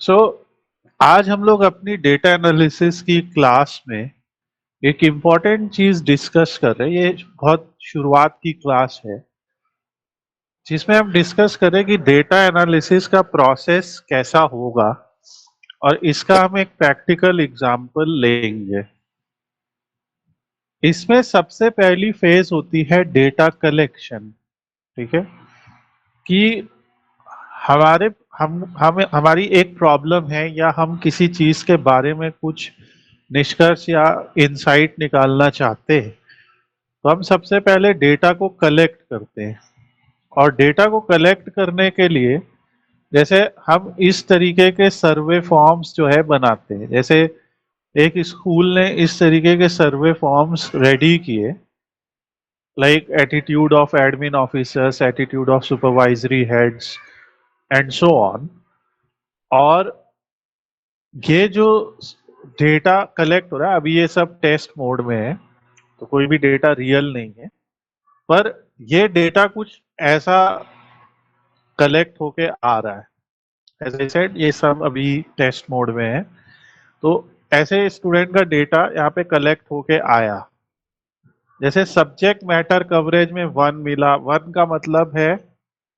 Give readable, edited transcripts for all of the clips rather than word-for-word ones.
सो आज हम लोग अपनी डेटा एनालिसिस की क्लास में एक इम्पॉर्टेंट चीज डिस्कस कर रहे हैं। ये बहुत शुरुआत की क्लास है जिसमें हम डिस्कस करें कि डेटा एनालिसिस का प्रोसेस कैसा होगा और इसका हम एक प्रैक्टिकल एग्जांपल लेंगे। इसमें सबसे पहली फेज होती है डेटा कलेक्शन। ठीक है कि हमारे हम हमारी एक प्रॉब्लम है या हम किसी चीज के बारे में कुछ निष्कर्ष या इंसाइट निकालना चाहते हैं, तो हम सबसे पहले डेटा को कलेक्ट करते हैं। और डेटा को कलेक्ट करने के लिए जैसे हम इस तरीके के सर्वे फॉर्म्स जो है बनाते हैं। जैसे एक स्कूल ने इस तरीके के सर्वे फॉर्म्स रेडी किए, like attitude of admin officers, attitude of supervisory heads and so on. और ये जो डेटा कलेक्ट हो रहा है, अभी ये सब टेस्ट मोड में है तो कोई भी डेटा रियल नहीं है, पर ये डेटा कुछ ऐसा कलेक्ट होके आ रहा है। एज आई सेड, ये सब अभी टेस्ट मोड में है, तो ऐसे स्टूडेंट का डेटा यहाँ पे कलेक्ट होके आया। जैसे सब्जेक्ट मैटर कवरेज में 1 मिला। 1 का मतलब है,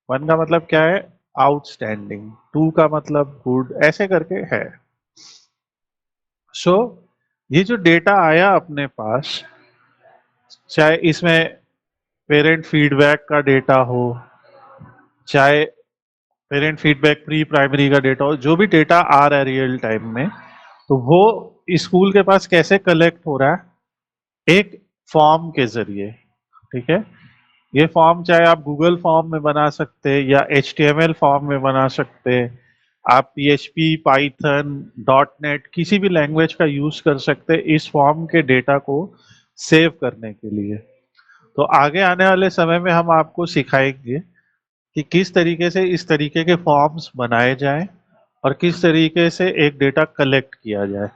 1 का मतलब क्या है? आउटस्टैंडिंग। 2 का मतलब गुड, ऐसे करके है। सो ये जो डेटा आया अपने पास, चाहे इसमें पेरेंट फीडबैक का डेटा हो, चाहे पेरेंट फीडबैक प्री प्राइमरी का डेटा हो, जो भी डेटा आ रहा है रियल टाइम में, तो वो स्कूल के पास कैसे कलेक्ट हो रहा है? एक फॉर्म के जरिए। ठीक है, ये फॉर्म चाहे आप गूगल फॉर्म में बना सकते हैं या HTML फॉर्म में बना सकते हैं। आप PHP, पाइथन, .NET किसी भी लैंग्वेज का यूज कर सकते हैं इस फॉर्म के डेटा को सेव करने के लिए। तो आगे आने वाले समय में हम आपको सिखाएंगे कि किस तरीके से इस तरीके के फॉर्म्स बनाए जाएं और किस तरीके से एक डेटा कलेक्ट किया जाए।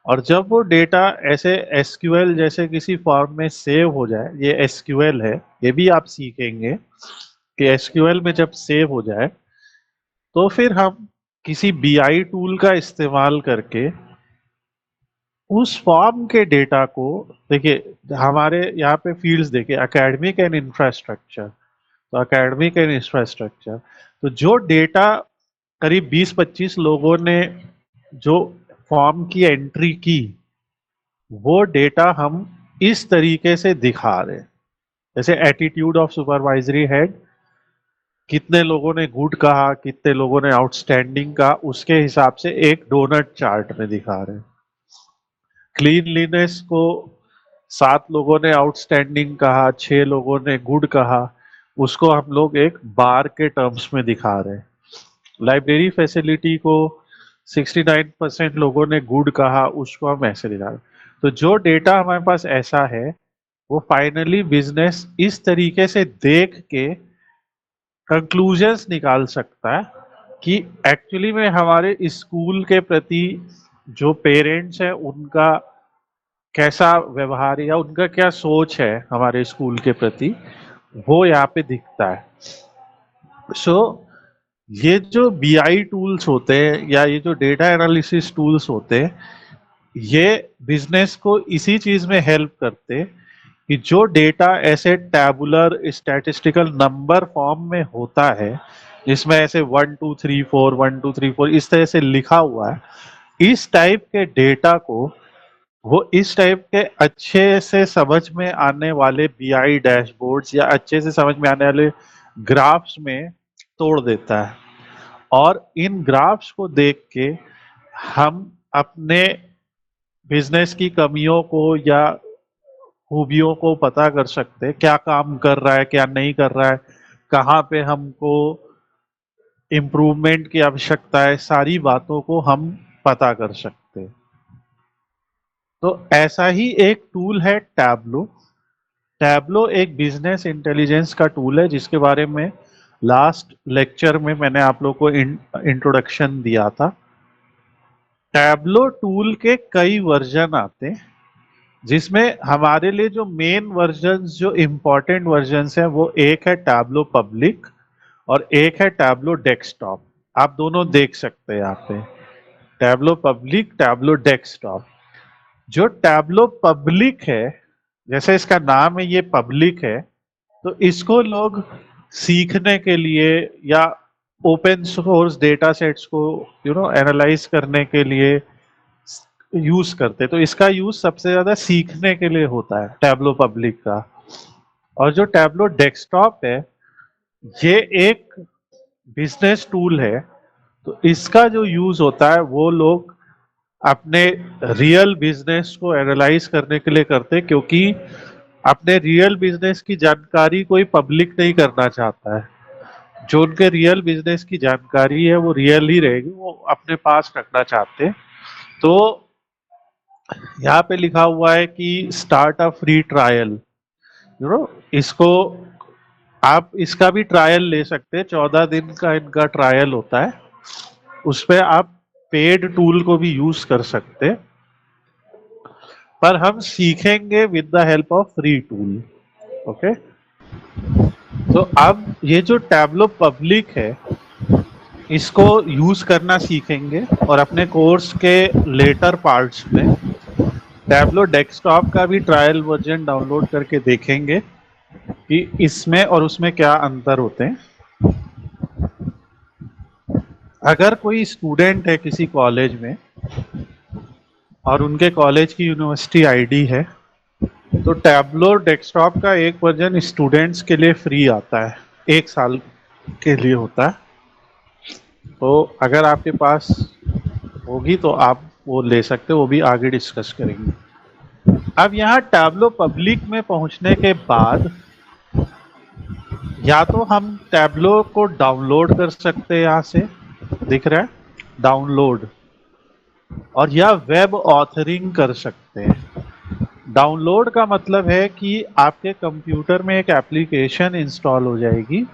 और जब वो डेटा ऐसे SQL जैसे किसी फॉर्म में सेव हो जाए, ये SQL है, ये भी आप सीखेंगे कि SQL में जब सेव हो जाए तो फिर हम किसी BI टूल का इस्तेमाल करके उस फॉर्म के डेटा को, देखिए हमारे यहाँ पे फील्ड्स देखिए, एकेडमिक एंड इंफ्रास्ट्रक्चर। तो एकेडमिक एंड इंफ्रास्ट्रक्चर, तो जो डेटा करीब 20-25 लोगों ने जो फॉर्म की एंट्री की, वो डेटा हम इस तरीके से दिखा रहे हैं। जैसे एटीट्यूड ऑफ सुपरवाइजरी हेड, कितने लोगों ने गुड कहा, कितने लोगों ने आउटस्टैंडिंग कहा, उसके हिसाब से एक डोनट चार्ट में दिखा रहे हैं। क्लीनलीनेस को 7 लोगों ने आउटस्टैंडिंग कहा, 6 लोगों ने गुड कहा, उसको हम लोग एक बार के टर्म्स में दिखा रहे हैं। लाइब्रेरी फैसिलिटी को 69% लोगों ने गुड कहा, उसको हम ऐसे दिखा रहे हैं। तो जो डेटा हमारे पास ऐसा है, वो फाइनली बिजनेस इस तरीके से देख के कंक्लूजन्स निकाल सकता है कि एक्चुअली में हमारे स्कूल के प्रति जो पेरेंट्स हैं उनका कैसा व्यवहार या उनका क्या सोच है हमारे स्कूल के प्रति, वो यहाँ पे दिखता है। सो ये जो BI टूल्स होते हैं या ये जो डेटा एनालिसिस टूल्स होते हैं, ये बिजनेस को इसी चीज में हेल्प करते हैं कि जो डेटा ऐसे टैबुलर स्टैटिस्टिकल नंबर फॉर्म में होता है, जिसमें ऐसे 1 2 3 4 1 2 3 4 इस तरह से लिखा हुआ है, इस टाइप के डेटा को वो इस टाइप के अच्छे से समझ में आने वाले BI डैशबोर्ड्स या अच्छे से समझ में आने वाले ग्राफ्स में तोड़ देता है। और इन ग्राफ्स को देख के हम अपने बिजनेस की कमियों को या खूबियों को पता कर सकते हैं, क्या काम कर रहा है, क्या नहीं कर रहा है, कहाँ पे हमको इम्प्रूवमेंट की आवश्यकता है, सारी बातों को हम पता कर सकते हैं। तो ऐसा ही एक टूल है टैबलो। टैबलो एक बिजनेस इंटेलिजेंस का टूल है जिसके बारे में लास्ट लेक्चर में मैंने आप लोग को इंट्रोडक्शन दिया था। टैबलो टूल के कई वर्जन आते हैं, जिसमें हमारे लिए जो मेन वर्जन्स, जो इम्पोर्टेंट वर्जन्स हैं, वो एक है टैबलो पब्लिक और एक है टैबलो डेस्कटॉप। आप दोनों देख सकते हैं यहाँ पे। Tableau public, Tableau desktop. जो टैबलो पब्लिक है, जैसे इसका नाम है ये पब्लिक है, तो इसको लोग सीखने के लिए या ओपन सोर्स डेटा सेट्स को एनालाइज करने के लिए यूज करते। तो इसका यूज सबसे ज्यादा सीखने के लिए होता है टैबलो पब्लिक का। और जो टैबलो डेस्कटॉप है, ये एक बिजनेस टूल है। तो इसका जो यूज होता है वो लोग अपने रियल बिजनेस को एनालाइज करने के लिए करते, क्योंकि अपने रियल बिजनेस की जानकारी कोई पब्लिक नहीं करना चाहता है। जो उनके रियल बिजनेस की जानकारी है वो रियल ही रहेगी, वो अपने पास रखना चाहते हैं। तो यहाँ पे लिखा हुआ है कि स्टार्ट अ फ्री ट्रायल, इसको आप इसका भी ट्रायल ले सकते हैं। 14 दिन का इनका ट्रायल होता है, उस पे आप पेड टूल को भी यूज कर सकते हैं, पर हम सीखेंगे with the help of free tool. Okay, तो अब ये जो टैबलो पब्लिक है, इसको यूज करना सीखेंगे और अपने कोर्स के लेटर पार्ट्स में टैबलो डेस्कटॉप का भी ट्रायल वर्जन डाउनलोड करके देखेंगे कि इसमें और उसमें क्या अंतर होते हैं। अगर कोई स्टूडेंट है किसी कॉलेज में और उनके कॉलेज की यूनिवर्सिटी आईडी है, तो टैबलो डेस्कटॉप का एक वर्जन स्टूडेंट्स के लिए फ्री आता है, 1 साल के लिए होता है। तो अगर आपके पास होगी तो आप वो ले सकते हो, वो भी आगे डिस्कस करेंगे। अब यहाँ टैबलो पब्लिक में पहुंचने के बाद या तो हम टैबलो को डाउनलोड कर सकते हैं, यहाँ से दिख रहा है डाउनलोड, और या वेब ऑथरिंग कर सकते हैं। डाउनलोड का मतलब है कि आपके कंप्यूटर में एक एप्लीकेशन इंस्टॉल हो जाएगी,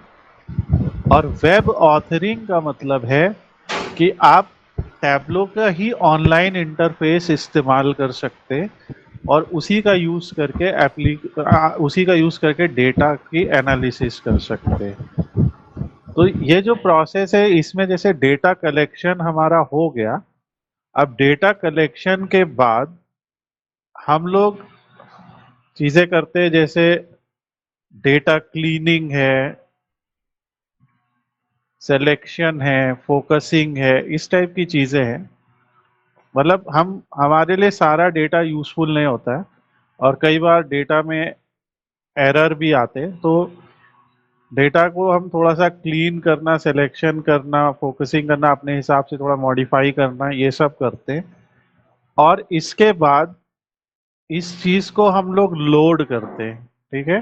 और वेब ऑथरिंग का मतलब है कि आप टैबलो का ही ऑनलाइन इंटरफेस इस्तेमाल कर सकते और उसी का यूज करके उसी का यूज करके डेटा की एनालिसिस कर सकते। तो ये जो प्रोसेस है, इसमें जैसे डेटा कलेक्शन हमारा हो गया, अब डेटा कलेक्शन के बाद हम लोग चीजें करते हैं, जैसे डेटा क्लीनिंग है, सिलेक्शन है, फोकसिंग है, इस टाइप की चीजें हैं। मतलब हम हमारे लिए सारा डेटा यूजफुल नहीं होता है, और कई बार डेटा में एरर भी आते हैं। तो डेटा को हम थोड़ा सा क्लीन करना, सिलेक्शन करना, फोकसिंग करना, अपने हिसाब से थोड़ा मॉडिफाई करना, ये सब करते हैं। और इसके बाद इस चीज को हम लोग लोड करते हैं। ठीक है,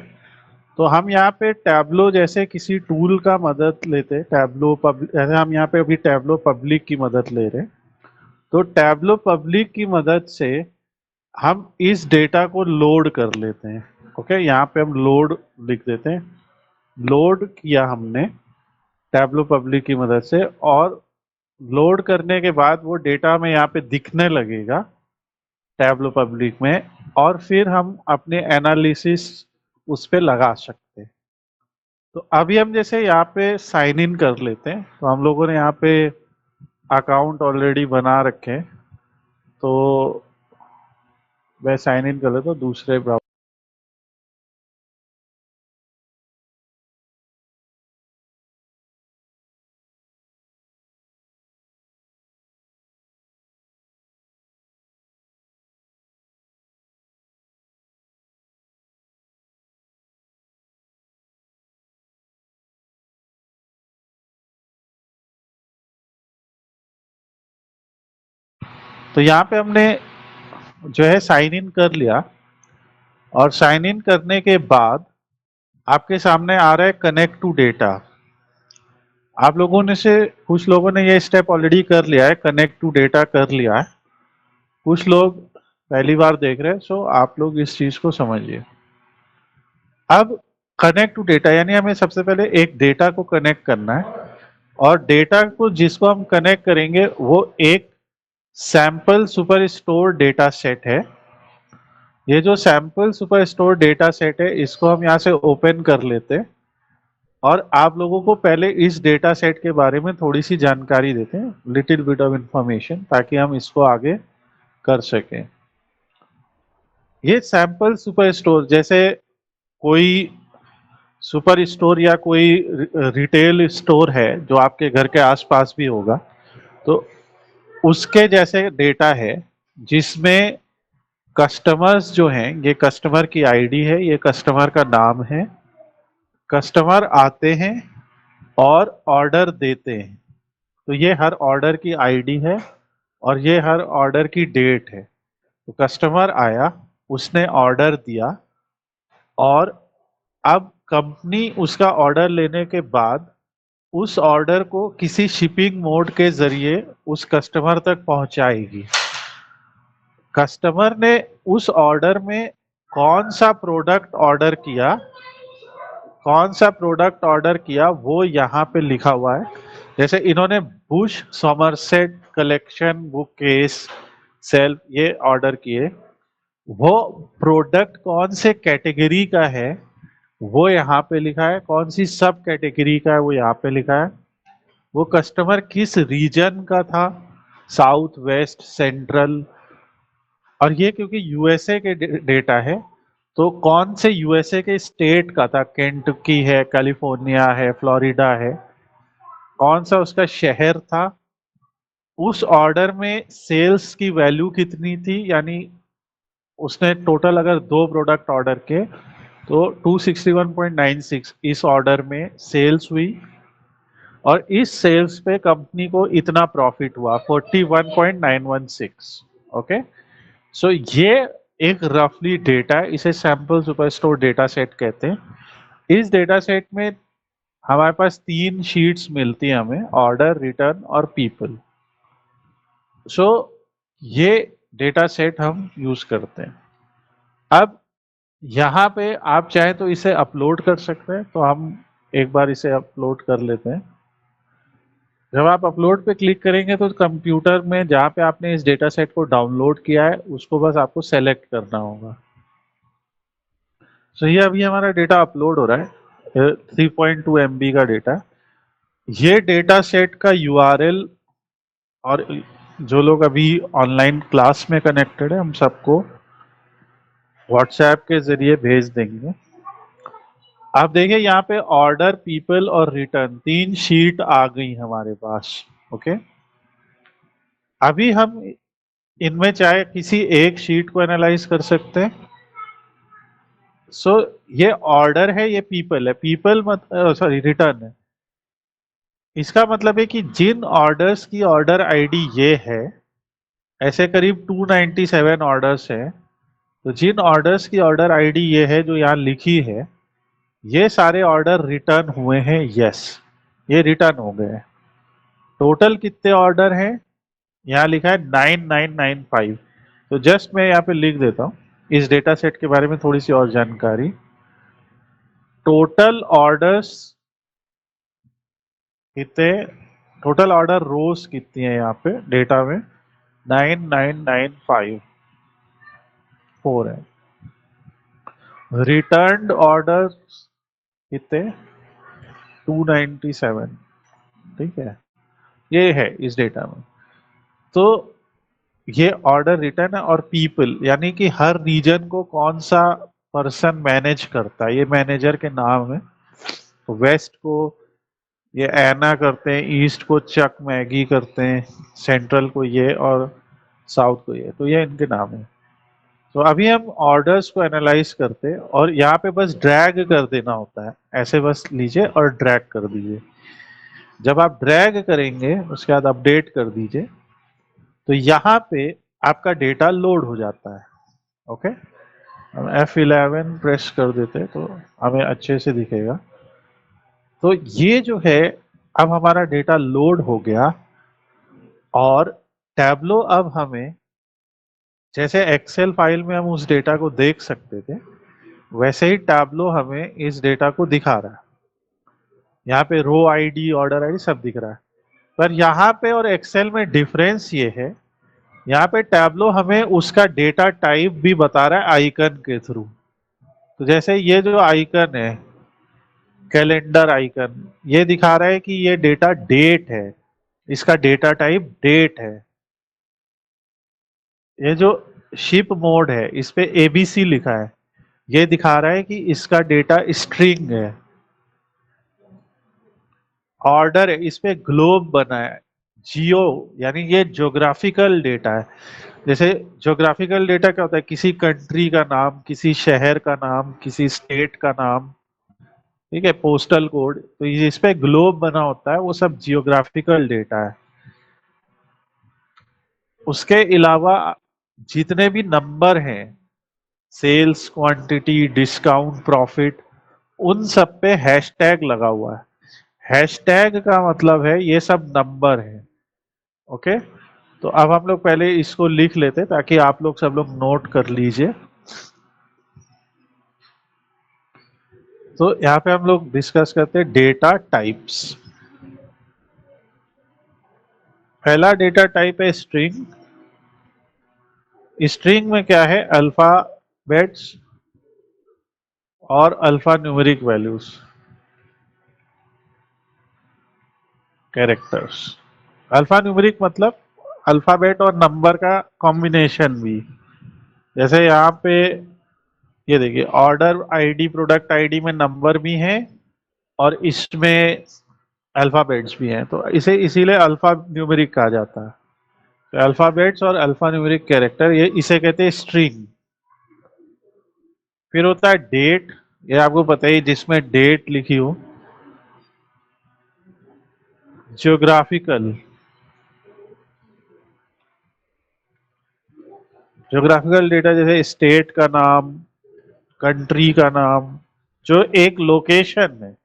तो हम यहाँ पे टैबलो जैसे किसी टूल का मदद लेते हैं। टैबलो पब्लिक, जैसे हम यहाँ पे अभी टैबलो पब्लिक की मदद ले रहे हैं, तो टैबलो पब्लिक की मदद से हम इस डेटा को लोड कर लेते हैं। ओके, यहाँ पे हम लोड लिख देते हैं। लोड किया हमने टैबलो पब्लिक की मदद से, और लोड करने के बाद वो डेटा में यहाँ पे दिखने लगेगा टैबलो पब्लिक में, और फिर हम अपने एनालिसिस उस पे लगा सकते हैं। तो अभी हम जैसे यहाँ पे साइन इन कर लेते हैं, तो हम लोगों ने यहाँ पे अकाउंट ऑलरेडी बना रखे हैं, तो मैं साइन इन कर लेता हूँ दूसरे ब्राउज़र। तो यहाँ पे हमने जो है साइन इन कर लिया, और साइन इन करने के बाद आपके सामने आ रहा है कनेक्ट टू डेटा। आप लोगों ने से कुछ लोगों ने ये स्टेप ऑलरेडी कर लिया है, कनेक्ट टू डेटा कर लिया है, कुछ लोग पहली बार देख रहे हैं। सो आप लोग इस चीज को समझिए। अब कनेक्ट टू डेटा यानी हमें सबसे पहले एक डेटा को कनेक्ट करना है, और डेटा को जिसको हम कनेक्ट करेंगे वो एक sample super store data set है। ये जो sample super store data set है, इसको हम यहाँ से ओपन कर लेते हैं। और आप लोगों को पहले इस डेटा सेट के बारे में थोड़ी सी जानकारी देते हैं, लिटिल बिट ऑफ इंफॉर्मेशन, ताकि हम इसको आगे कर सकें। ये सैंपल सुपर स्टोर, जैसे कोई सुपर स्टोर या कोई रिटेल स्टोर है जो आपके घर के आसपास भी होगा, तो उसके जैसे डेटा है जिसमें कस्टमर्स जो हैं, ये कस्टमर की आईडी है, ये कस्टमर का नाम है, कस्टमर आते हैं और ऑर्डर देते हैं, तो ये हर ऑर्डर की आईडी है और ये हर ऑर्डर की डेट है। तो कस्टमर आया, उसने ऑर्डर दिया, और अब कंपनी उसका ऑर्डर लेने के बाद उस ऑर्डर को किसी शिपिंग मोड के जरिए उस कस्टमर तक पहुंचाएगी। कस्टमर ने उस ऑर्डर में कौन सा प्रोडक्ट ऑर्डर किया, कौन सा प्रोडक्ट ऑर्डर किया, वो यहाँ पे लिखा हुआ है। जैसे इन्होंने Bush Somerset collection book case self ये ऑर्डर किए, वो प्रोडक्ट कौन से कैटेगरी का है वो यहाँ पे लिखा है, कौन सी सब कैटेगरी का है वो यहाँ पे लिखा है, वो कस्टमर किस रीजन का था, साउथ वेस्ट सेंट्रल, और ये क्योंकि यूएसए के डेटा है तो कौन से यूएसए के स्टेट का था, केंटकी है, कैलिफोर्निया है, फ्लोरिडा है, कौन सा उसका शहर था, उस ऑर्डर में सेल्स की वैल्यू कितनी थी, यानी उसने टोटल अगर 2 प्रोडक्ट ऑर्डर के तो 261.96 इस ऑर्डर में सेल्स हुई, और इस सेल्स पे कंपनी को इतना प्रॉफिट हुआ 41.916। ओके, सो ये एक रफली डेटा है, इसे सैंपल सुपरस्टोर डेटा सेट कहते हैं। इस डेटा सेट में हमारे पास 3 शीट्स मिलती हैं हमें, ऑर्डर, रिटर्न और पीपल। सो ये डेटा सेट हम यूज करते हैं। अब यहाँ पे आप चाहे तो इसे अपलोड कर सकते हैं, तो हम एक बार इसे अपलोड कर लेते हैं। जब आप अपलोड पे क्लिक करेंगे तो कंप्यूटर में जहाँ पे आपने इस डेटा सेट को डाउनलोड किया है उसको बस आपको सेलेक्ट करना होगा। तो ये अभी हमारा डेटा अपलोड हो रहा है, 3.2 MB का डेटा। ये डेटा सेट का URL, और जो लोग अभी ऑनलाइन क्लास में कनेक्टेड है हम सबको व्हाट्सएप के जरिए भेज देंगे। आप देखिए यहाँ पे ऑर्डर, पीपल और रिटर्न 3 शीट आ गई हमारे पास। ओके, अभी हम इनमें चाहे किसी एक शीट को एनालाइज कर सकते हैं। सो ये ऑर्डर है, ये पीपल है, पीपल मत सॉरी रिटर्न है। इसका मतलब है कि जिन ऑर्डर्स की ऑर्डर आईडी ये है, ऐसे करीब 297 ऑर्डर्स है, तो जिन ऑर्डर्स की ऑर्डर आईडी ये है जो यहाँ लिखी है, ये सारे ऑर्डर रिटर्न हुए हैं। यस, ये रिटर्न हो गए। टोटल कितने ऑर्डर हैं, यहाँ लिखा है 9995। तो जस्ट मैं यहाँ पे लिख देता हूँ इस डेटा सेट के बारे में थोड़ी सी और जानकारी। टोटल ऑर्डर्स कितने, टोटल ऑर्डर रोज कितनी है यहाँ पे डेटा में, 99954 है। रिटर्न्ड ऑर्डर कितने, 297। ठीक है, ये है इस डेटा में। तो ये ऑर्डर रिटर्न है, और पीपल यानी कि हर रीजन को कौन सा पर्सन मैनेज करता है, ये मैनेजर के नाम है। वेस्ट को ये एना करते हैं, ईस्ट को चक मैगी करते हैं, सेंट्रल को ये, और साउथ को ये, तो ये इनके नाम है। तो अभी हम ऑर्डर्स को एनालाइज करते हैं, और यहाँ पे बस ड्रैग कर देना होता है, ऐसे बस लीजिए और ड्रैग कर दीजिए। जब आप ड्रैग करेंगे उसके बाद अपडेट कर दीजिए, तो यहाँ पे आपका डेटा लोड हो जाता है। ओके, हम F11 प्रेस कर देते हैं तो हमें अच्छे से दिखेगा। तो ये जो है, अब हमारा डेटा लोड हो गया, और टैब्लो अब हमें, जैसे एक्सेल फाइल में हम उस डेटा को देख सकते थे, वैसे ही टैब्लो हमें इस डेटा को दिखा रहा है। यहाँ पे रो आईडी, ऑर्डर आईडी सब दिख रहा है, पर यहाँ पे और एक्सेल में डिफरेंस ये है, यहाँ पे टैब्लो हमें उसका डेटा टाइप भी बता रहा है आइकन के थ्रू। तो जैसे ये जो आइकन है, कैलेंडर आइकन ये दिखा रहा है कि ये डेटा डेट है, इसका डेटा टाइप डेट है। ये जो शिप मोड है इस पे एबीसी लिखा है, ये दिखा रहा है कि इसका डेटा स्ट्रिंग है। ऑर्डर है, इस पे ग्लोब बना है, जियो यानी ये ज्योग्राफिकल डेटा है। जैसे ज्योग्राफिकल डेटा क्या होता है, किसी कंट्री का नाम, किसी शहर का नाम, किसी स्टेट का नाम, ठीक है, पोस्टल कोड, तो ये इस पे ग्लोब बना होता है, वो सब जियोग्राफिकल डेटा है। उसके अलावा जितने भी नंबर हैं, सेल्स क्वांटिटी डिस्काउंट प्रॉफिट, उन सब पे हैशटैग लगा हुआ है। हैशटैग का मतलब है ये सब नंबर है। ओके, तो अब हम लोग पहले इसको लिख लेते हैं ताकि आप लोग सब लोग नोट कर लीजिए। तो यहाँ पे हम लोग डिस्कस करते हैं डेटा टाइप्स। पहला डेटा टाइप है स्ट्रिंग। स्ट्रिंग में क्या है, अल्फाबेट्स और alpha numeric values, characters. Alpha numeric मतलब अल्फाबेट और नंबर का कॉम्बिनेशन भी। जैसे यहाँ पे ये देखिए, ऑर्डर आईडी प्रोडक्ट आईडी में नंबर भी है और इसमें अल्फाबेट्स भी हैं, तो इसे इसीलिए अल्फा न्यूमेरिक कहा जाता है। तो अल्फाबेट्स और अल्फा न्यूमेरिक कैरेक्टर, ये इसे कहते हैं स्ट्रिंग। फिर होता है डेट, ये आपको पता ही, जिसमें डेट लिखी हो। ज्योग्राफिकल, ज्योग्राफिकल डेटा जैसे स्टेट का नाम, कंट्री का नाम, जो एक लोकेशन है,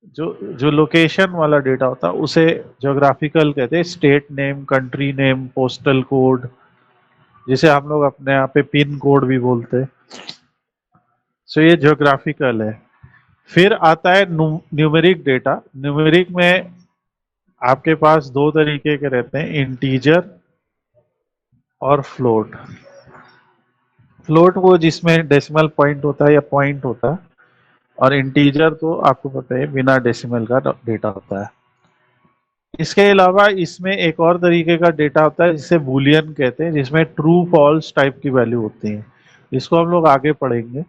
जो जो लोकेशन वाला डेटा होता है उसे ज्योग्राफिकल कहते हैं। State name, country name, postal code, जिसे हम लोग अपने यहाँ पे पिन कोड भी बोलते हैं। सो ये ज्योग्राफिकल है। फिर आता है न्यूमेरिक डेटा। न्यूमेरिक में आपके पास दो तरीके के रहते हैं, इंटीजर और फ्लोट। फ्लोट वो जिसमें डेसिमल पॉइंट होता है या पॉइंट होता है, और इंटीजर तो आपको पता है बिना डेसिमल का डेटा होता है। इसके अलावा इसमें एक और तरीके का डेटा होता है जिसे बूलियन कहते हैं, जिसमें ट्रू फॉल्स टाइप की वैल्यू होती है। इसको हम लोग आगे पढ़ेंगे,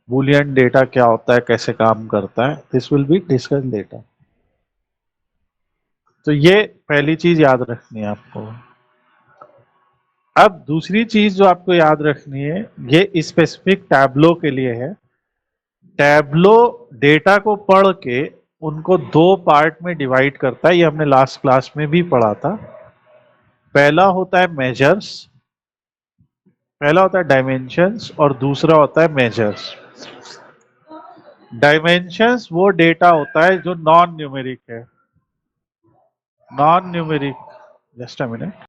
बूलियन डेटा क्या होता है, कैसे काम करता है, this will be discuss later. तो ये पहली चीज याद रखनी है आपको। अब दूसरी चीज जो आपको याद रखनी है, ये स्पेसिफिक टैब्लो के लिए है। टैब्लो डेटा को पढ़ के उनको दो पार्ट में डिवाइड करता है, ये हमने लास्ट क्लास में भी पढ़ा था। पहला होता है मेजर्स, पहला होता है डायमेंशंस और दूसरा होता है मेजर्स। डायमेंशंस वो डेटा होता है जो नॉन न्यूमेरिक है, non numeric. Just a minute.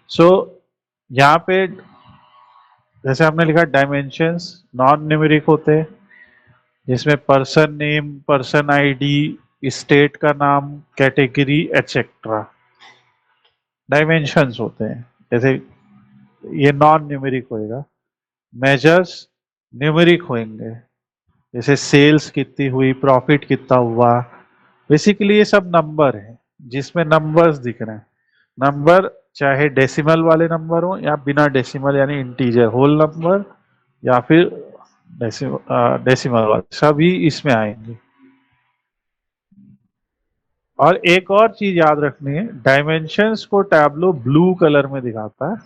So यहाँ पे जैसे हमने लिखा, डायमेंशंस नॉन न्यूमेरिक होते हैं, जिसमें person name, person ID, state का नाम, कैटेगरी एटसेट्रा डायमेंशंस होते हैं। जैसे ये नॉन न्यूमेरिक होएगा। मेजर्स न्यूमेरिक होंगे, जैसे सेल्स कितनी हुई, प्रॉफिट कितना हुआ। बेसिकली ये सब नंबर है, जिसमें नंबर्स दिख रहे हैं। नंबर चाहे डेसिमल वाले नंबर हो या बिना डेसिमल यानी इंटीजर होल नंबर, या फिर डेसिमल वाले, सभी इसमें आएंगे। और एक और चीज याद रखनी है, डायमेंशंस को टैब्लो ब्लू कलर में दिखाता है,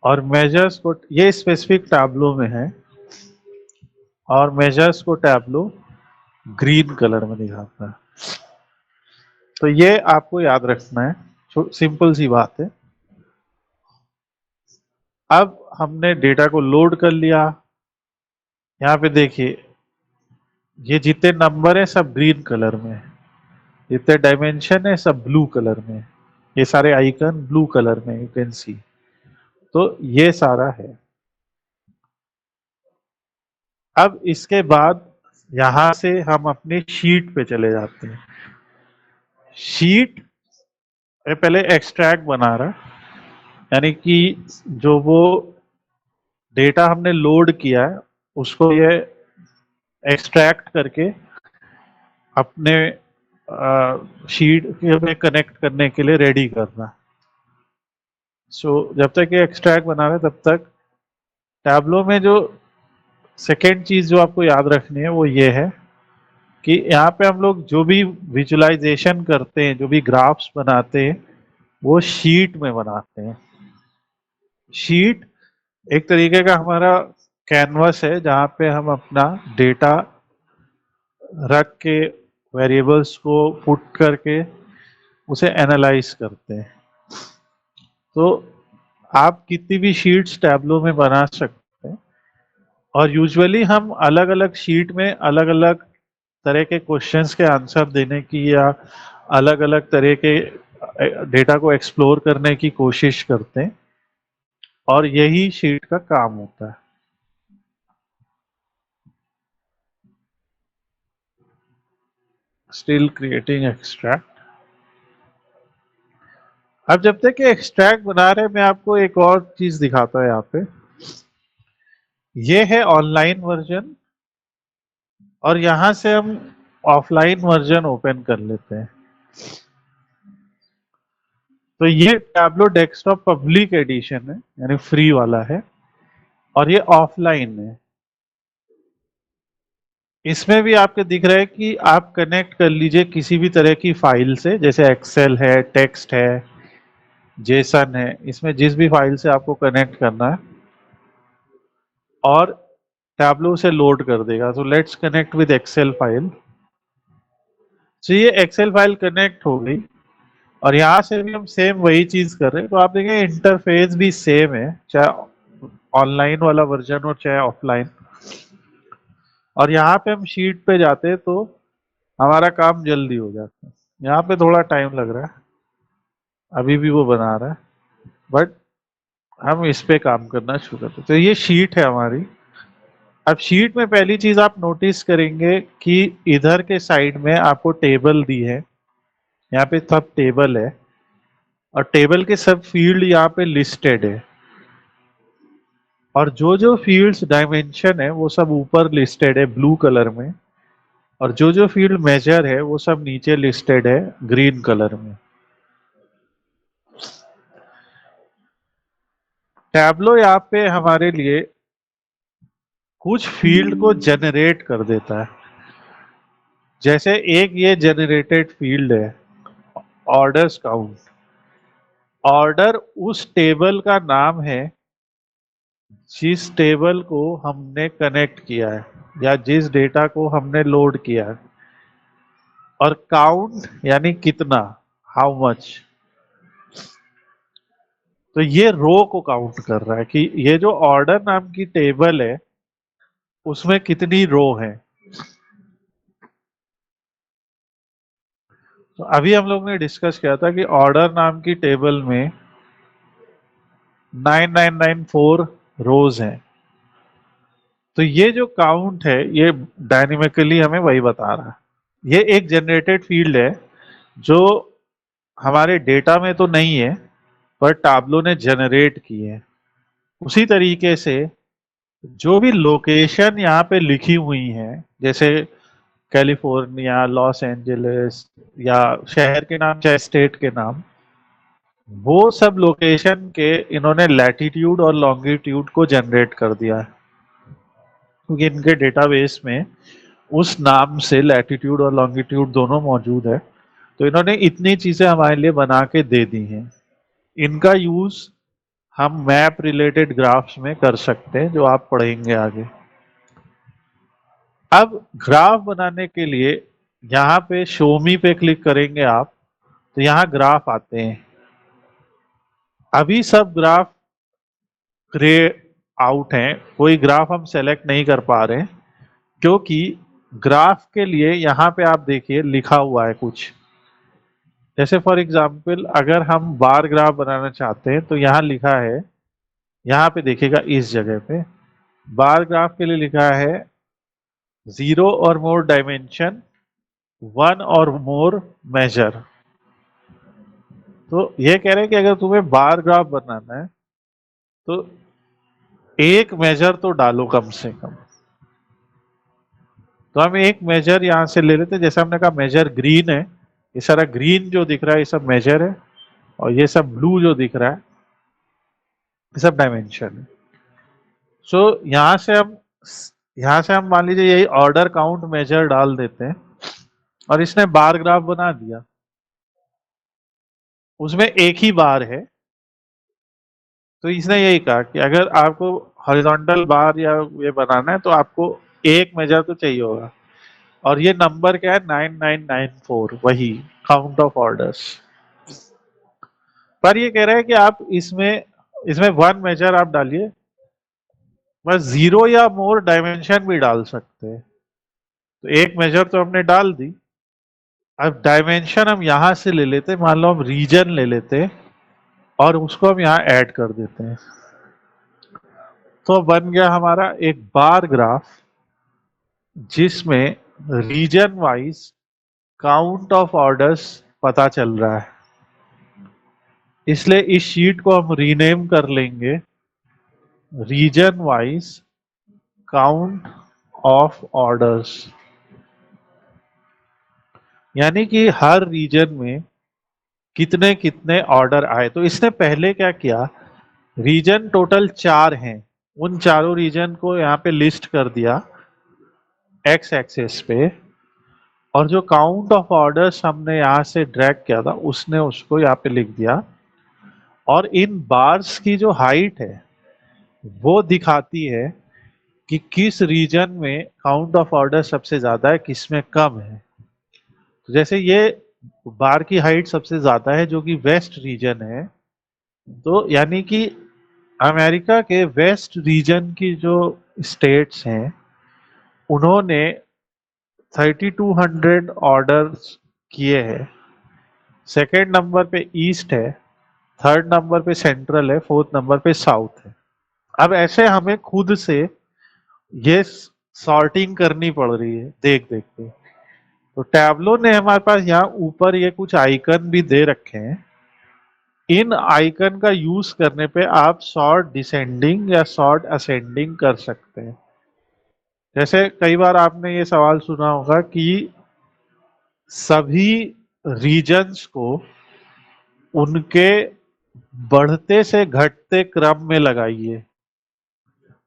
और मेजर्स को, ये स्पेसिफिक टैब्लो में है, और मेजर्स को टैब्लो ग्रीन कलर में दिखाता है। तो ये आपको याद रखना है, सिंपल सी बात है। अब हमने डेटा को लोड कर लिया। यहाँ पे देखिए, ये जितने नंबर है सब ग्रीन कलर में, जितने डायमेंशन है सब ब्लू कलर में, ये सारे आइकन ब्लू कलर में यू कैन सी। तो ये सारा है। अब इसके बाद यहां से हम अपनी शीट पे चले जाते हैं। शीट में पहले एक्सट्रैक्ट बना रहा, यानी कि जो वो डेटा हमने लोड किया है उसको ये एक्सट्रैक्ट करके अपने शीट में कनेक्ट करने के लिए रेडी करना। सो जब तक ये एक्सट्रैक्ट बना रहे तब तक टैबलो में जो सेकेंड चीज जो आपको याद रखनी है वो ये है कि यहाँ पे हम लोग जो भी विजुअलाइजेशन करते हैं, जो भी ग्राफ्स बनाते हैं, वो शीट में बनाते हैं। शीट एक तरीके का हमारा कैनवस है जहाँ पे हम अपना डेटा रख के वेरिएबल्स को पुट करके उसे एनालाइज करते हैं। तो आप कितनी भी शीट्स टैबलो में बना सकते हैं, और यूजुअली हम अलग अलग शीट में अलग अलग तरह के क्वेश्चंस के आंसर देने की या अलग अलग तरह के डेटा को एक्सप्लोर करने की कोशिश करते हैं, और यही शीट का काम होता है। Still creating extract. अब जब तक ये एक्सट्रैक्ट बना रहे, मैं आपको एक और चीज दिखाता हूँ यहाँ पे। ये है ऑनलाइन वर्जन, और यहां से हम ऑफलाइन वर्जन ओपन कर लेते हैं। तो ये टैबलो डेस्कटॉप पब्लिक एडिशन है, यानी फ्री वाला है, और ये ऑफलाइन है। इसमें भी आपको दिख रहा है कि आप कनेक्ट कर लीजिए किसी भी तरह की फाइल से, जैसे एक्सेल है, टेक्स्ट है, जेसन है, इसमें जिस भी फाइल से आपको कनेक्ट करना है, और टैबलो से लोड कर देगा। तो let's connect with excel file. तो ये एक्सेल फाइल कनेक्ट हो गई, और यहाँ से भी हम सेम वही चीज कर रहे हैं। तो आप देखेंगे इंटरफेस भी सेम है, चाहे ऑनलाइन वाला वर्जन हो चाहे ऑफलाइन। और यहाँ पे हम शीट पे जाते हैं तो हमारा काम जल्दी हो जाता है। यहाँ पे थोड़ा टाइम लग रहा है, अभी भी वो बना रहा है, बट हम इस पे काम करना शुरू करते हैं। तो ये शीट है हमारी। अब शीट में पहली चीज आप नोटिस करेंगे कि इधर के साइड में आपको टेबल दी है, यहाँ पे सब टेबल है, और टेबल के सब फील्ड यहाँ पे लिस्टेड है, और जो जो फील्ड्स डायमेंशन है वो सब ऊपर लिस्टेड है ब्लू कलर में, और जो जो फील्ड मेजर है वो सब नीचे लिस्टेड है ग्रीन कलर में। टैबलो यहाँ पे हमारे लिए कुछ फील्ड को जनरेट कर देता है। जैसे एक ये जनरेटेड फील्ड है ऑर्डर्स काउंट। ऑर्डर उस टेबल का नाम है जिस टेबल को हमने कनेक्ट किया है या जिस डेटा को हमने लोड किया है, और काउंट यानी कितना, हाउ मच। तो ये रो को काउंट कर रहा है कि ये जो ऑर्डर नाम की टेबल है उसमें कितनी रो है। तो अभी हम लोग ने डिस्कस किया था कि ऑर्डर नाम की टेबल में 9994 रोज हैं। तो ये जो काउंट है ये डायनेमिकली हमें वही बता रहा है। ये एक जनरेटेड फील्ड है जो हमारे डेटा में तो नहीं है, पर टैबलो ने जनरेट की है। उसी तरीके से जो भी लोकेशन यहाँ पे लिखी हुई है, जैसे कैलिफोर्निया, लॉस एंजलिस, या शहर के नाम चाहे स्टेट के नाम, वो सब लोकेशन के इन्होंने लैटिट्यूड और लॉन्गिट्यूड को जनरेट कर दिया है, क्योंकि इनके डेटाबेस में उस नाम से लैटिट्यूड और लॉन्गिट्यूड दोनों मौजूद है। तो इन्होंने इतनी चीजें हमारे लिए बना के दे दी हैं। इनका यूज हम मैप रिलेटेड ग्राफ्स में कर सकते हैं, जो आप पढ़ेंगे आगे। अब ग्राफ बनाने के लिए यहाँ पे शो मी पे क्लिक करेंगे आप, तो यहाँ ग्राफ आते हैं। अभी सब ग्राफ ग्रे आउट हैं, कोई ग्राफ हम सेलेक्ट नहीं कर पा रहे क्योंकि ग्राफ के लिए यहाँ पे आप देखिए लिखा हुआ है कुछ। जैसे फॉर एग्जांपल अगर हम बार ग्राफ बनाना चाहते हैं तो यहाँ लिखा है, यहाँ पे देखिएगा इस जगह पे बार ग्राफ के लिए लिखा है 0 और मोर डायमेंशन, 1 और मोर मेजर। तो ये कह रहे हैं कि अगर तुम्हें बार ग्राफ बनाना है तो एक मेजर तो डालो कम से कम। तो हम एक मेजर यहाँ से ले लेते हैं, जैसे हमने कहा मेजर ग्रीन है, ये सारा ग्रीन जो दिख रहा है ये सब मेजर है, और ये सब ब्लू जो दिख रहा है ये सब डायमेंशन है। सो यहाँ से हम मान लीजिए यही ऑर्डर काउंट मेजर डाल देते हैं और इसने बार ग्राफ बना दिया। उसमें एक ही बार है, तो इसने यही कहा कि अगर आपको हॉरिजॉन्टल बार या ये बनाना है तो आपको एक मेजर तो चाहिए होगा, और ये नंबर क्या है 9994, वही काउंट ऑफ ऑर्डर्स। पर ये कह रहा है कि आप इसमें इसमें 1 मेजर आप डालिए, बस 0 या मोर डायमेंशन भी डाल सकते हैं। तो एक मेजर तो हमने डाल दी, अब डायमेंशन हम यहां से ले लेते, मान लो हम रीजन ले लेते और उसको हम यहाँ ऐड कर देते हैं, तो बन गया हमारा एक बार ग्राफ जिसमें region wise count of orders पता चल रहा है। इसलिए इस शीट को हम रीनेम कर लेंगे region wise count of orders, यानी कि हर रीजन में कितने कितने ऑर्डर आए। तो इसने पहले क्या किया, रीजन टोटल 4 हैं, उन चारों रीजन को यहाँ पे लिस्ट कर दिया एक्स एक्सेस पे, और जो काउंट ऑफ ऑर्डर्स हमने यहाँ से ड्रैग किया था उसने उसको यहाँ पे लिख दिया, और इन बार्स की जो हाइट है वो दिखाती है कि किस रीजन में काउंट ऑफ ऑर्डर सबसे ज्यादा है, किस में कम है। तो जैसे ये बार की हाइट सबसे ज्यादा है जो कि वेस्ट रीजन है, तो यानी कि अमेरिका के वेस्ट रीजन की जो स्टेट्स हैं उन्होंने 3200 ऑर्डर्स किए हैं। सेकेंड नंबर पे ईस्ट है, थर्ड नंबर पे सेंट्रल है, फोर्थ नंबर पे साउथ है। अब ऐसे हमें खुद से ये सॉर्टिंग करनी पड़ रही है देख देख के। तो टैबलो ने हमारे पास यहाँ ऊपर ये कुछ आइकन भी दे रखे हैं, इन आइकन का यूज करने पे आप सॉर्ट डिसेंडिंग या सॉर्ट असेंडिंग कर सकते हैं। जैसे कई बार आपने ये सवाल सुना होगा कि सभी रीजन्स को उनके बढ़ते से घटते क्रम में लगाइए।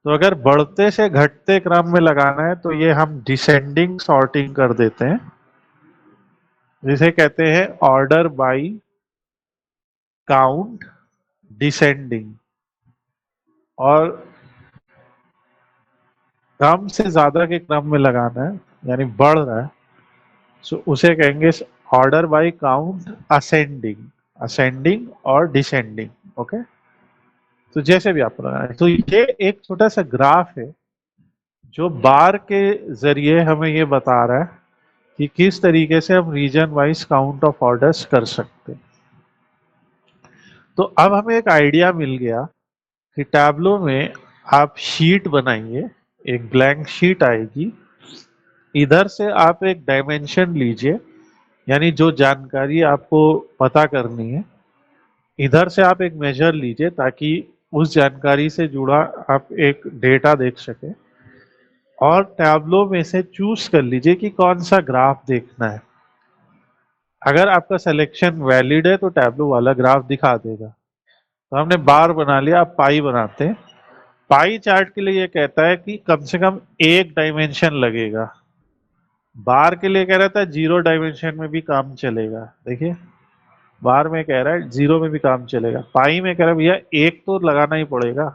तो अगर बढ़ते से घटते क्रम में लगाना है तो ये हम डिसेंडिंग सॉर्टिंग कर देते हैं, जिसे कहते हैं ऑर्डर बाय काउंट डिसेंडिंग। और कम से ज्यादा के क्रम में लगाना है यानी बढ़ रहा है, सो उसे कहेंगे order by count ascending, ascending और डिसेंडिंग। ओके, तो जैसे भी आपको लगाना है। तो ये एक छोटा सा ग्राफ है जो बार के जरिए हमें ये बता रहा है कि किस तरीके से हम region wise count of orders कर सकते हैं। तो अब हमें एक आइडिया मिल गया कि टैबलो में आप शीट बनाइए, एक ब्लैंक शीट आएगी, इधर से आप एक डायमेंशन लीजिए यानी जो जानकारी आपको पता करनी है, इधर से आप एक मेजर लीजिए ताकि उस जानकारी से जुड़ा आप एक डेटा देख सके, और टैबलो में से चूज कर लीजिए कि कौन सा ग्राफ देखना है। अगर आपका सिलेक्शन वैलिड है तो टैबलो वाला ग्राफ दिखा देगा। तो हमने बार बना लिया, अब पाई बनाते हैं। पाई चार्ट के लिए ये कहता है कि कम से कम एक डायमेंशन लगेगा। बार के लिए कह रहा था 0 डायमेंशन में भी काम चलेगा, देखिए बार में कह रहा है 0 में भी काम चलेगा, पाई में कह रहा है भैया एक तो लगाना ही पड़ेगा।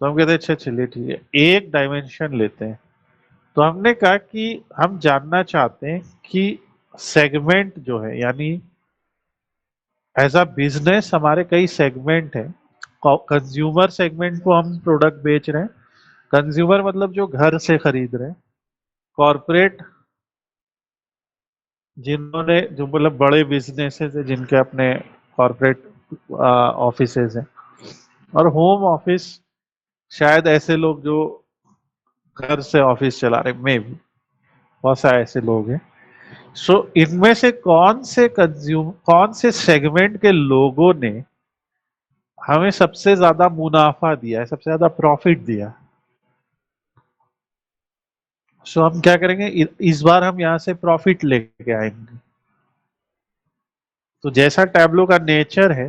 तो हम कहते हैं अच्छा चलिए ठीक है, एक डायमेंशन लेते हैं। तो हमने कहा कि हम जानना चाहते हैं कि सेगमेंट जो है, यानी एज अ बिजनेस हमारे कई सेगमेंट हैं कंज्यूमर सेगमेंट को हम प्रोडक्ट बेच रहे हैं। कंज्यूमर मतलब जो घर से खरीद रहे हैं। कॉरपोरेट जिन्होंने जो मतलब बड़े बिजनेसेस है जिनके अपने कॉरपोरेट ऑफिसेज हैं। और होम ऑफिस शायद ऐसे लोग जो घर से ऑफिस चला रहे, मे भी बहुत सारे ऐसे लोग हैं। सो इनमें से कौन से सेगमेंट के लोगों ने हमें सबसे ज्यादा मुनाफा दिया है, सबसे ज्यादा प्रॉफिट दिया। सो हम क्या करेंगे, इस बार हम यहाँ से प्रॉफिट लेके आएंगे। तो जैसा टैब्लो का नेचर है,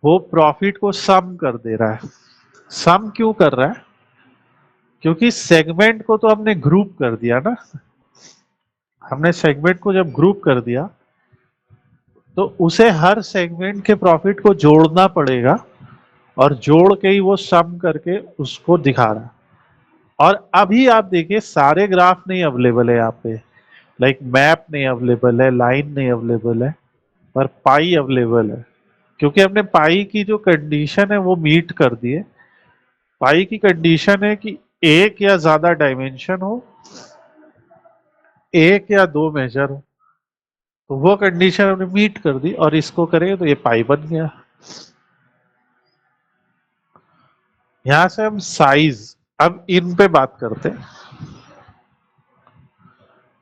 वो प्रॉफिट को सम कर दे रहा है। सम क्यों कर रहा है? क्योंकि सेगमेंट को तो हमने ग्रुप कर दिया ना। हमने सेगमेंट को जब ग्रुप कर दिया तो उसे हर सेगमेंट के प्रॉफिट को जोड़ना पड़ेगा, और जोड़ के ही वो सम करके उसको दिखा रहा है। और अभी आप देखिए सारे ग्राफ नहीं अवेलेबल है यहाँ पे, लाइक मैप नहीं अवेलेबल है, लाइन नहीं अवेलेबल है, पर पाई अवेलेबल है। क्योंकि हमने पाई की जो कंडीशन है वो मीट कर दी है। पाई की कंडीशन है कि एक या ज्यादा डायमेंशन हो, एक या दो मेजर हो। तो वो कंडीशन हमने मीट कर दी और इसको करेंगे तो ये पाई बन गया। यहां से हम साइज, अब इन पे बात करते हैं।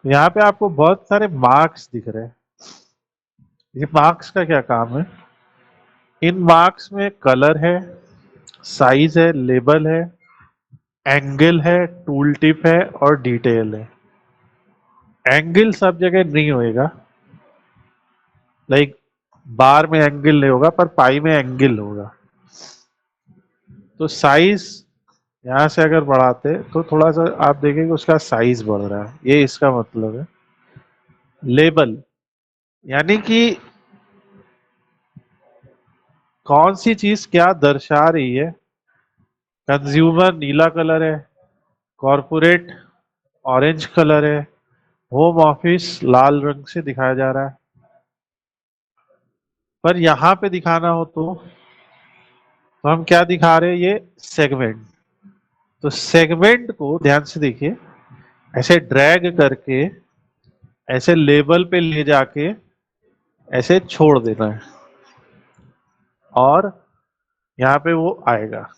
तो यहाँ पे आपको बहुत सारे मार्क्स दिख रहे हैं। ये मार्क्स का क्या काम है? इन मार्क्स में कलर है, साइज है, लेबल है, एंगल है, टूल टिप है और डिटेल है। एंगल सब जगह नहीं होएगा, लाइक बार में एंगल नहीं होगा, पर पाई में एंगल होगा। तो साइज यहां से अगर बढ़ाते तो थोड़ा सा आप देखेंगे उसका साइज बढ़ रहा है, ये इसका मतलब है। लेबल यानी कि कौन सी चीज क्या दर्शा रही है। कंज्यूमर नीला कलर है, कॉरपोरेट ऑरेंज कलर है, होम ऑफिस लाल रंग से दिखाया जा रहा है। पर यहां पे दिखाना हो तो हम क्या दिखा रहे हैं, ये सेगमेंट। तो सेगमेंट को ध्यान से देखिए, ऐसे ड्रैग करके ऐसे लेबल पे ले जाके ऐसे छोड़ देना है और यहाँ पे वो आएगा।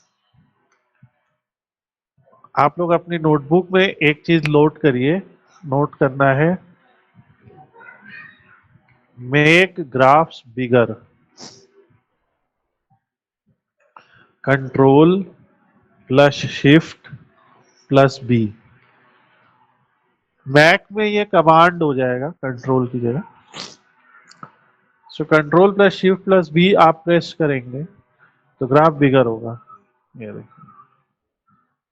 आप लोग अपनी नोटबुक में एक चीज नोट करिए, नोट करना है, make graphs bigger, control plus shift plus B. Mac में ये कमांड हो जाएगा कंट्रोल की जगह। So control plus shift plus B आप प्रेस करेंगे तो ग्राफ बिगर होगा। ये देखिए,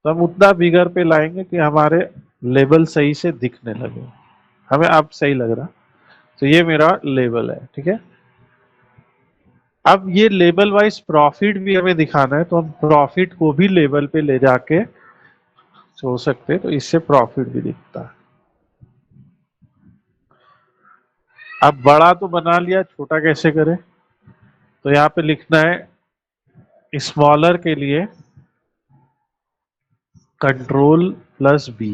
तो हम उतना बिगर पे लाएंगे कि हमारे लेबल सही से दिखने लगे, हमें अब सही लग रहा। तो ये मेरा लेबल है, ठीक है। अब ये लेबल वाइज प्रॉफिट भी हमें दिखाना है, तो हम प्रॉफिट को भी लेबल पे ले जाके छोड़ सकते हैं, तो इससे प्रॉफिट भी दिखता है। अब बड़ा तो बना लिया, छोटा कैसे करें? तो यहाँ पे लिखना है स्मॉलर के लिए कंट्रोल प्लस बी।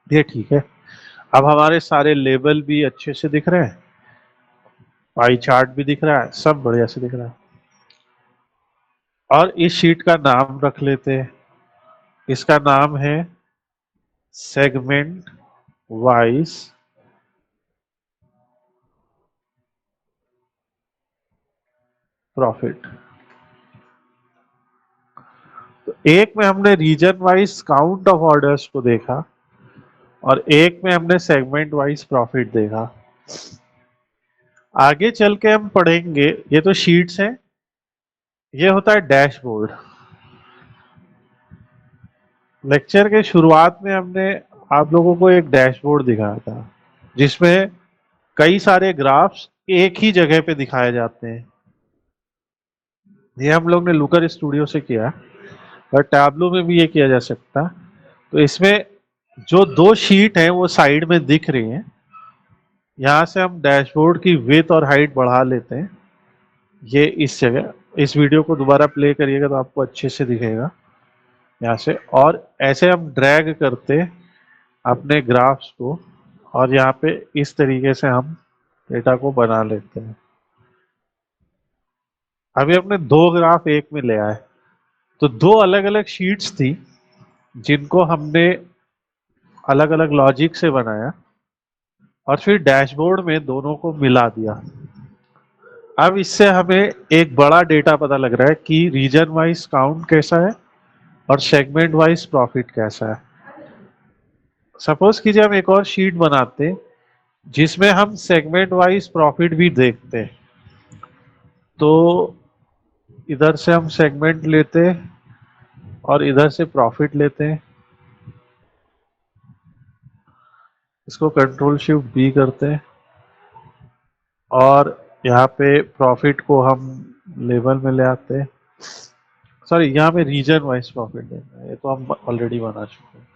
ये ठीक है। अब हमारे सारे लेबल भी अच्छे से दिख रहे हैं, पाई चार्ट भी दिख रहा है, सब बढ़िया से दिख रहा है। और इस शीट का नाम रख लेते हैं, इसका नाम है सेगमेंट वाइज प्रॉफिट। तो एक में हमने region wise count of orders को देखा और एक में हमने सेगमेंट वाइज प्रॉफिट देखा। आगे चल के हम पढ़ेंगे, ये तो शीट्स हैं, ये होता है डैशबोर्ड। लेक्चर के शुरुआत में हमने आप लोगों को एक डैशबोर्ड दिखाया था जिसमें कई सारे ग्राफ्स एक ही जगह पे दिखाए जाते हैं। ये हम लोग ने लुकर स्टूडियो से किया, और टैब्लो में भी ये किया जा सकता। तो इसमें जो दो शीट हैं वो साइड में दिख रही हैं, यहाँ से हम डैशबोर्ड की विड्थ और हाइट बढ़ा लेते हैं। ये इस जगह, इस वीडियो को दोबारा प्ले करिएगा तो आपको अच्छे से दिखेगा यहाँ से। और ऐसे हम ड्रैग करते अपने ग्राफ्स को और यहाँ पे इस तरीके से हम डेटा को बना लेते हैं। अभी अपने दो ग्राफ एक में ले आए, तो दो अलग अलग शीट्स थी जिनको हमने अलग अलग लॉजिक से बनाया और फिर डैशबोर्ड में दोनों को मिला दिया। अब इससे हमें एक बड़ा डेटा पता लग रहा है कि रीजन वाइज काउंट कैसा है और सेगमेंट वाइज प्रॉफिट कैसा है। सपोज कीजिए हम एक और शीट बनाते हैं जिसमें हम सेगमेंट वाइज प्रॉफिट भी देखते हैं। तो इधर से हम सेगमेंट लेते हैं और इधर से प्रॉफिट लेते हैं, इसको कंट्रोल शिफ्ट बी करते हैं और यहाँ पे प्रॉफिट को हम लेवल में ले आते हैं। सॉरी, यहाँ पे रीजन वाइज प्रॉफिट देना है, ये तो हम ऑलरेडी बना चुके हैं।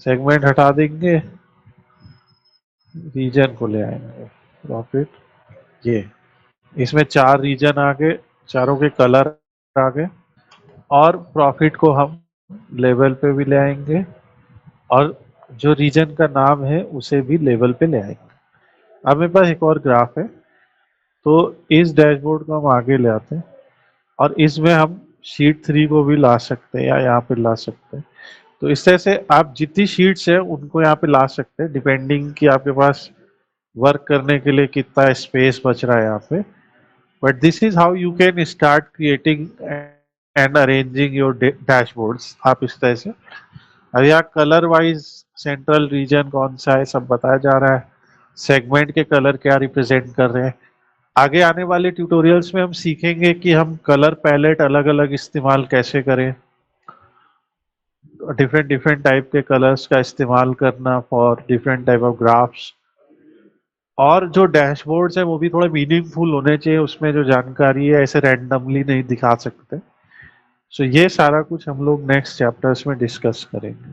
सेगमेंट हटा देंगे, रीजन को ले आएंगे, प्रॉफिट ये, इसमें 4 रीजन आ गए, चारों के कलर आ गए और प्रॉफिट को हम लेवल पे भी ले आएंगे और जो रीजन का नाम है उसे भी लेवल पे ले आएंगे। अब मेरे पास एक और ग्राफ है, तो इस डैशबोर्ड को हम आगे ले आते हैं और इसमें हम शीट 3 को भी ला सकते हैं या यहाँ पे ला सकते हैं। तो इस तरह से आप जितनी शीट्स है उनको यहाँ पे ला सकते हैं, डिपेंडिंग कि आपके पास वर्क करने के लिए कितना स्पेस बच रहा है यहाँ पे। But this is how you can start creating and arranging your dashboards. आप इस तरह से, अब यहाँ कलर वाइज सेंट्रल रीजन कौन सा है सब बताया जा रहा है, सेगमेंट के कलर क्या रिप्रेजेंट कर रहे हैं। आगे आने वाले ट्यूटोरियल्स में हम सीखेंगे कि हम कलर पैलेट अलग अलग इस्तेमाल कैसे करें, डिफरेंट डिफरेंट टाइप के कलर्स का इस्तेमाल करना for different type of graphs. और जो डैशबोर्ड्स है वो भी थोड़े मीनिंगफुल होने चाहिए, उसमें जो जानकारी है ऐसे रैंडमली नहीं दिखा सकते। सो ये सारा कुछ हम लोग नेक्स्ट चैप्टर्स में डिस्कस करेंगे।